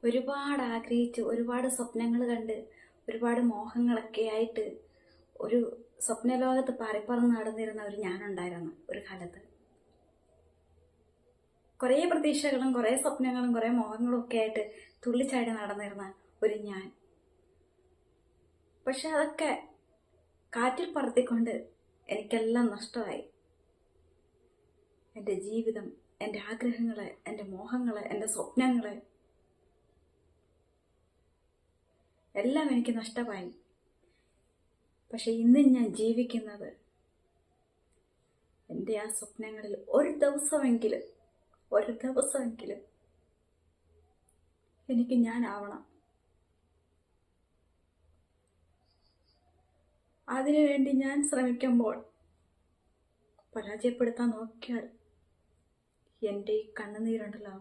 ഒരുപാട് ആഗ്രഹിച്ച്, ഒരുപാട് സ്വപ്നങ്ങൾ കണ്ട്, ഒരുപാട് മോഹങ്ങളൊക്കെ ആയിട്ട് ഒരു സ്വപ്നലോകത്ത് പാറിപ്പറന്ന് നടന്നിരുന്ന ഒരു ഞാനുണ്ടായിരുന്നു ഒരു കാലത്ത്. കുറേ പ്രതീക്ഷകളും കുറേ സ്വപ്നങ്ങളും കുറേ മോഹങ്ങളും ഒക്കെ ആയിട്ട് തുള്ളിച്ചാടി നടന്നിരുന്ന ഒരു ഞാൻ. പക്ഷെ അതൊക്കെ കാറ്റിൽ പറത്തിക്കൊണ്ട് എനിക്കെല്ലാം നഷ്ടമായി. എൻ്റെ ജീവിതം, എൻ്റെ ആഗ്രഹങ്ങള്, എൻ്റെ മോഹങ്ങള്, എൻ്റെ സ്വപ്നങ്ങള് എല്ലാം എനിക്ക് നഷ്ടമായി. പക്ഷെ ഇന്ന് ഞാൻ ജീവിക്കുന്നത് എൻ്റെ ആ സ്വപ്നങ്ങളിൽ ഒരു ദിവസമെങ്കിലും എനിക്ക് ഞാനാവണം. അതിനുവേണ്ടി ഞാൻ ശ്രമിക്കുമ്പോൾ പരാജയപ്പെടുത്താൻ നോക്കിയാൽ എൻ്റെ ഈ കണ്ണുനീരുണ്ടല്ലോ,